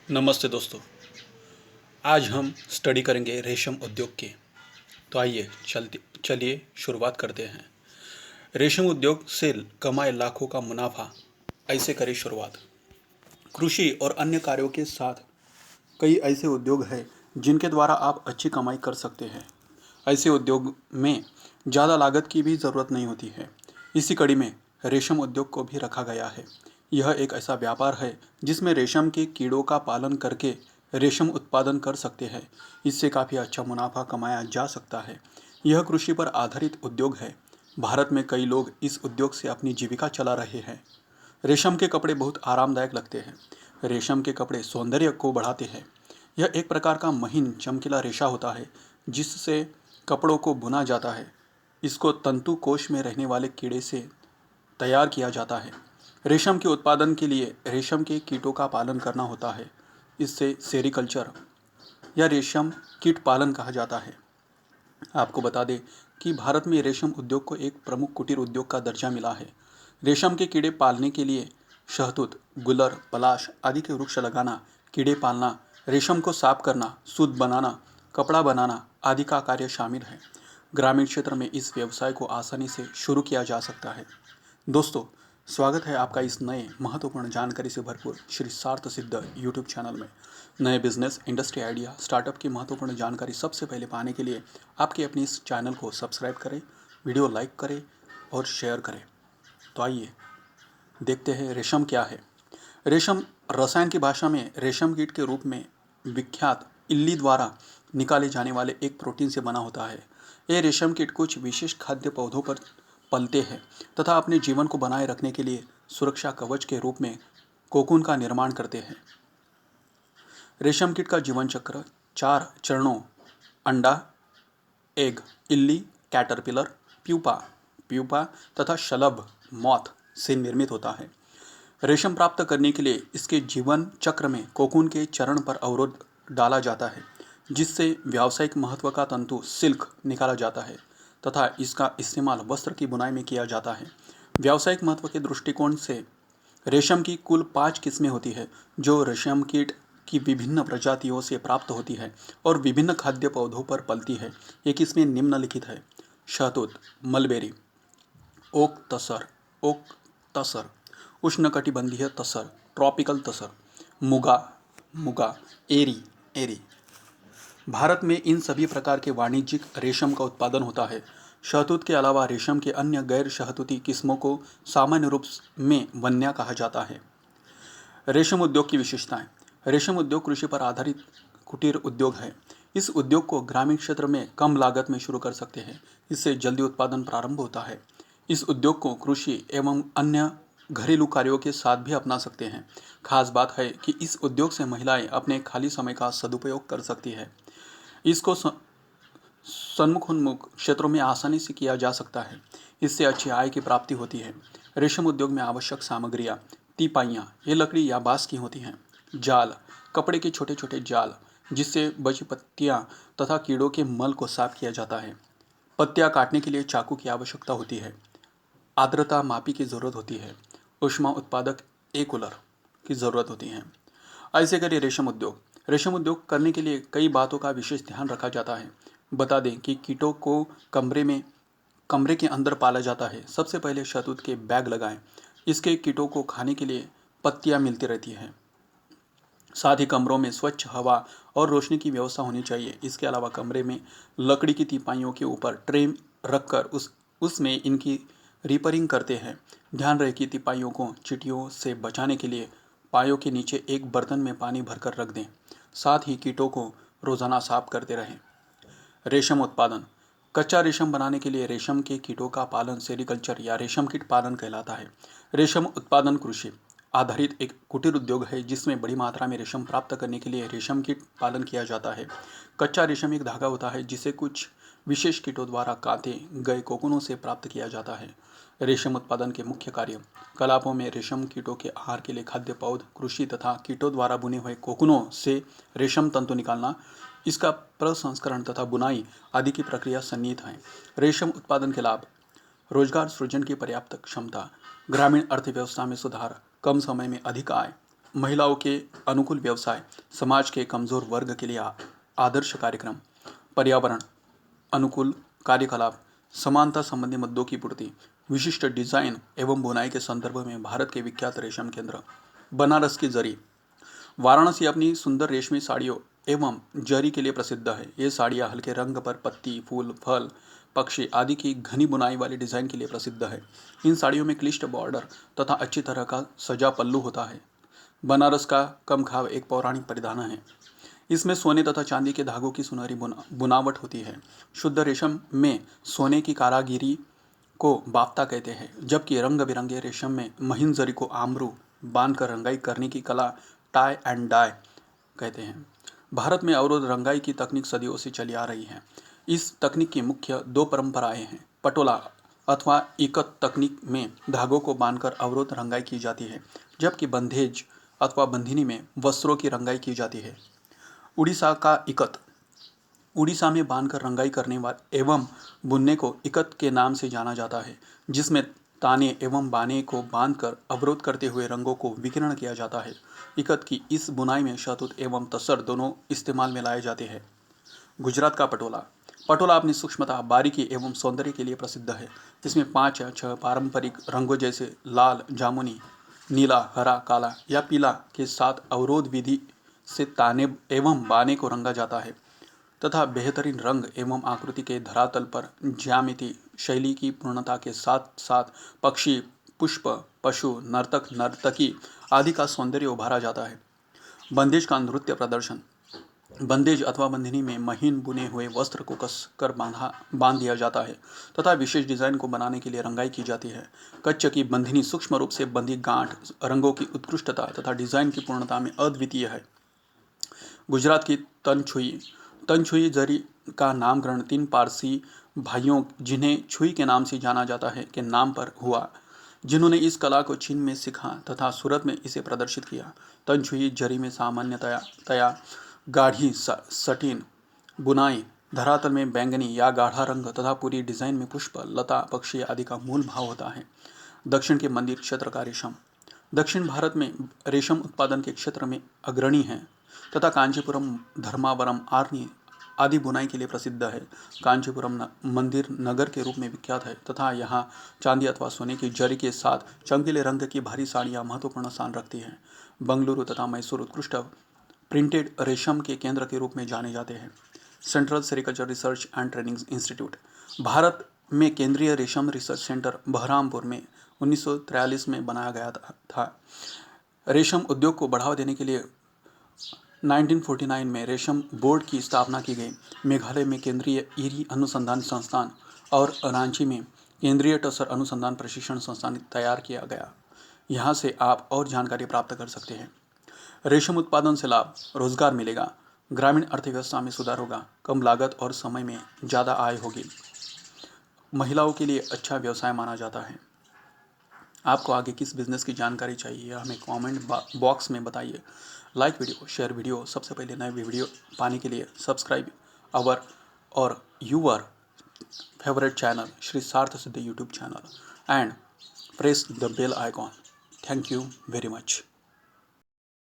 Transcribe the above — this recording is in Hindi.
नमस्ते दोस्तों। आज हम स्टडी करेंगे रेशम उद्योग की। तो आइए चलिए शुरुआत करते हैं। रेशम उद्योग से कमाए लाखों का मुनाफा, ऐसे करें शुरुआत। कृषि और अन्य कार्यों के साथ कई ऐसे उद्योग हैं जिनके द्वारा आप अच्छी कमाई कर सकते हैं। ऐसे उद्योग में ज़्यादा लागत की भी ज़रूरत नहीं होती है। इसी कड़ी में रेशम उद्योग को भी रखा गया है। यह एक ऐसा व्यापार है जिसमें रेशम के कीड़ों का पालन करके रेशम उत्पादन कर सकते हैं। इससे काफ़ी अच्छा मुनाफा कमाया जा सकता है। यह कृषि पर आधारित उद्योग है। भारत में कई लोग इस उद्योग से अपनी जीविका चला रहे हैं। रेशम के कपड़े बहुत आरामदायक लगते हैं। रेशम के कपड़े सौंदर्य को बढ़ाते हैं। यह एक प्रकार का महीन चमकीला रेशा होता है जिससे कपड़ों को बुना जाता है। इसको तंतु कोश में रहने वाले कीड़े से तैयार किया जाता है। रेशम के उत्पादन के लिए रेशम के कीटों का पालन करना होता है। इससे सेरीकल्चर या रेशम कीट पालन कहा जाता है। आपको बता दें कि भारत में रेशम उद्योग को एक प्रमुख कुटीर उद्योग का दर्जा मिला है। रेशम के कीड़े पालने के लिए शहतूत, गुलर, पलाश आदि के वृक्ष लगाना, कीड़े पालना, रेशम को साफ करना, सूत बनाना, कपड़ा बनाना आदि का कार्य शामिल है। ग्रामीण क्षेत्र में इस व्यवसाय को आसानी से शुरू किया जा सकता है। दोस्तों, स्वागत है आपका इस नए महत्वपूर्ण जानकारी से भरपूर श्री सार्थ सिद्ध यूट्यूब चैनल में। नए बिजनेस, इंडस्ट्री आइडिया, स्टार्टअप की महत्वपूर्ण जानकारी सबसे पहले पाने के लिए आपके अपने इस चैनल को सब्सक्राइब करें, वीडियो लाइक करें और शेयर करें। तो आइए देखते हैं रेशम क्या है। रेशम रसायन की भाषा में रेशम कीट के रूप में विख्यात इल्ली द्वारा निकाले जाने वाले एक प्रोटीन से बना होता है। ये रेशम कीट कुछ विशेष खाद्य पौधों पर पलते हैं तथा अपने जीवन को बनाए रखने के लिए सुरक्षा कवच के रूप में कोकून का निर्माण करते हैं। रेशम कीट का जीवन चक्र 4 चरणों अंडा, एग, इल्ली, कैटरपिलर, प्यूपा प्यूपा तथा शलभ, मॉथ से निर्मित होता है। रेशम प्राप्त करने के लिए इसके जीवन चक्र में कोकून के चरण पर अवरोध डाला जाता है जिससे व्यावसायिक महत्व का तंतु सिल्क निकाला जाता है तथा इसका इस्तेमाल वस्त्र की बुनाई में किया जाता है। व्यावसायिक महत्व के दृष्टिकोण से रेशम की कुल 5 किस्में होती है जो रेशम कीट की विभिन्न प्रजातियों से प्राप्त होती है और विभिन्न खाद्य पौधों पर पलती है। ये किस्में निम्नलिखित है: शहतूत, मलबेरी, ओक तसर, उष्णकटिबंधीय तसर, ट्रॉपिकल तसर, मुगा मुगा, एरी। भारत में इन सभी प्रकार के वाणिज्यिक रेशम का उत्पादन होता है। शहतूत के अलावा रेशम के अन्य गैर शहतूती किस्मों को सामान्य रूप में वन्या कहा जाता है। रेशम उद्योग की विशेषताएं। रेशम उद्योग कृषि पर आधारित कुटीर उद्योग है। इस उद्योग को ग्रामीण क्षेत्र में कम लागत में शुरू कर सकते हैं। इससे जल्दी उत्पादन प्रारंभ होता है। इस उद्योग को कृषि एवं अन्य घरेलू कार्यों के साथ भी अपना सकते हैं। खास बात है कि इस उद्योग से महिलाएं अपने खाली समय का सदुपयोग कर सकती है। इसको सन्मुखोन्मुख क्षेत्रों में आसानी से किया जा सकता है। इससे अच्छी आय की प्राप्ति होती है। रेशम उद्योग में आवश्यक सामग्रियाँ: तीपाइयाँ, ये लकड़ी या बाँस की होती हैं। जाल, कपड़े के छोटे छोटे जाल जिससे बची पत्तियाँ तथा कीड़ों के मल को साफ किया जाता है। पत्तियाँ काटने के लिए चाकू की आवश्यकता होती है। आर्द्रता मापी की ज़रूरत होती है। ऊष्मा उत्पादक ए कूलर की ज़रूरत होती है। ऐसे करिए रेशम उद्योग। रेशम उद्योग करने के लिए कई बातों का विशेष ध्यान रखा जाता है। बता दें कि कीटों को कमरे के अंदर पाला जाता है। सबसे पहले शहतूत के बैग लगाएं। इसके कीटों को खाने के लिए पत्तियां मिलती रहती हैं। साथ ही कमरों में स्वच्छ हवा और रोशनी की व्यवस्था होनी चाहिए। इसके अलावा कमरे में लकड़ी की तिपाइयों के ऊपर ट्रे रखकर उसमें इनकी रिपेयरिंग करते हैं। ध्यान रहे कि तिपाइयों को चींटियों से बचाने के लिए पायों के नीचे एक बर्तन में पानी भरकर रख दें। साथ ही कीटों को रोजाना साफ करते रहें। रेशम उत्पादन। कच्चा रेशम बनाने के लिए रेशम के कीटों का पालन सेरीकल्चर या रेशम कीट पालन कहलाता है। रेशम उत्पादन कृषि आधारित एक कुटीर उद्योग है जिसमें बड़ी मात्रा में रेशम प्राप्त करने के लिए रेशम कीट पालन किया जाता है। कच्चा रेशम एक धागा होता है जिसे कुछ विशेष कीटों द्वारा काते गए कोकूनों से प्राप्त किया जाता है। रेशम उत्पादन के मुख्य कार्य: कलापों में रेशम कीटों के आहार के लिए खाद्य पौध, कृषि तथा कीटों द्वारा बुने हुए कोकूनों से रेशम तंतु निकालना, इसका प्रसंस्करण तथा बुनाई आदि की प्रक्रिया सन्निहित है। रेशम उत्पादन के लाभ: रोजगार सृजन की पर्याप्त क्षमता, ग्रामीण अर्थव्यवस्था में सुधार, कम समय में अधिक आय, महिलाओं के अनुकूल व्यवसाय, समाज के कमजोर वर्ग के लिए आदर्श कार्यक्रम, पर्यावरण अनुकूल कार्यकलाप, समानता संबंधी मुद्दों की पूर्ति, विशिष्ट डिजाइन एवं बुनाई के संदर्भ में भारत के विख्यात रेशम केंद्र, बनारस की जरी। वाराणसी अपनी सुंदर रेशमी साड़ियों एवं जरी के लिए प्रसिद्ध है। ये साड़ियाँ हल्के रंग पर पत्ती, फूल, फल, पक्षी आदि की घनी बुनाई वाली डिजाइन के लिए प्रसिद्ध है। इन साड़ियों में क्लिष्ट बॉर्डर तथा अच्छी तरह का सजा पल्लू होता है। बनारस का कमखाव एक पौराणिक परिधान है। इसमें सोने तथा चांदी के धागों की सुनहरी बुनावट होती है। शुद्ध रेशम में सोने की कारागिरी को बाफ्ता कहते हैं, जबकि रंग बिरंगे रेशम में महीन जरी को आमरू बांधकर रंगाई करने की कला टाई एंड डाई कहते हैं। भारत में अवरोध रंगाई की तकनीक सदियों से चली आ रही है। इस तकनीक की मुख्य दो परंपराएं हैं। पटोला अथवा इकत तकनीक में धागों को बांधकर अवरोध रंगाई की जाती है, जबकि बंधेज अथवा बंधिनी में वस्त्रों की रंगाई की जाती है। उड़ीसा का इकत, उड़ीसा में बांधकर रंगाई करने वाले एवं बुनने को इकत के नाम से जाना जाता है, जिसमें ताने एवं बाने को बांधकर अवरोध करते हुए रंगों को विकिरण किया जाता है। इकत की इस बुनाई में शहतूत एवं तसर दोनों इस्तेमाल में लाए जाते हैं। गुजरात का पटोला, पटोला अपनी सूक्ष्मता, बारीकी एवं सौंदर्य के लिए प्रसिद्ध है। इसमें 5 या 6 पारंपरिक रंगों जैसे लाल, जामुनी, नीला, हरा, काला या पीला के साथ अवरोध विधि से ताने एवं बाने को रंगा जाता है तथा बेहतरीन रंग एवं आकृति के धरातल पर ज्यामिति शैली की पूर्णता के साथ साथ पक्षी, पुष्प, पशु, नर्तक, नर्तकी आदि का सौंदर्य उभारा जाता है। बंदेज का नृत्य प्रदर्शन, बंदेज अथवा बंधिनी में महीन बुने हुए वस्त्र को कस कर बांध दिया जाता है तथा विशेष डिजाइन को बनाने के लिए रंगाई की जाती है। कच्छ की बंधिनी सूक्ष्म रूप से बंधी गांठ रंगों की उत्कृष्टता तथा डिजाइन की पूर्णता में अद्वितीय है। गुजरात की तनछुई, तनछुई जरी का नामकरण 3 पारसी भाइयों, जिन्हें छुई के नाम से जाना जाता है, के नाम पर हुआ, जिन्होंने इस कला को चीन में सीखा तथा सूरत में इसे प्रदर्शित किया। तनछुई जरी में सामान्यतया गाढ़ी सटीन बुनाई, धरातल में बैंगनी या गाढ़ा रंग तथा पूरी डिजाइन में पुष्प, लता, पक्षी आदि का मूल भाव होता है। दक्षिण के मंदिर क्षेत्र का रेशम, दक्षिण भारत में रेशम उत्पादन के क्षेत्र में अग्रणी है तथा कांचीपुरम, धर्मावरम, आर्नी आदि बुनाई के लिए प्रसिद्ध है। कांचीपुरम मंदिर नगर के रूप में विख्यात है तथा यहाँ चांदी अथवा सोने की जरी के साथ चमकीले रंग की भारी साड़ियाँ महत्वपूर्ण स्थान रखती हैं। बंगलुरु तथा मैसूर उत्कृष्ट प्रिंटेड रेशम के केंद्र के रूप में जाने जाते हैं। Central sericulture research and training institute, Bharat में केंद्रीय रेशम रिसर्च सेंटर बहरामपुर में 1943 में बनाया गया था। रेशम उद्योग को बढ़ावा देने के लिए 1949 में रेशम बोर्ड की स्थापना की गई। मेघालय में केंद्रीय ईरी अनुसंधान संस्थान और रांची में केंद्रीय टसर अनुसंधान प्रशिक्षण संस्थान तैयार किया गया। यहाँ से आप और जानकारी प्राप्त कर सकते हैं। रेशम उत्पादन से लाभ, रोजगार मिलेगा, ग्रामीण अर्थव्यवस्था में सुधार होगा, कम लागत और समय में ज़्यादा आय होगी, महिलाओं के लिए अच्छा व्यवसाय माना जाता है। आपको आगे किस बिजनेस की जानकारी चाहिए हमें कमेंट बॉक्स में बताइए। लाइक वीडियो, शेयर वीडियो, सबसे पहले नए वीडियो पाने के लिए सब्सक्राइब आवर और your favourite channel Shri Saarth Siddhi YouTube channel and press the bell icon. Thank you very much.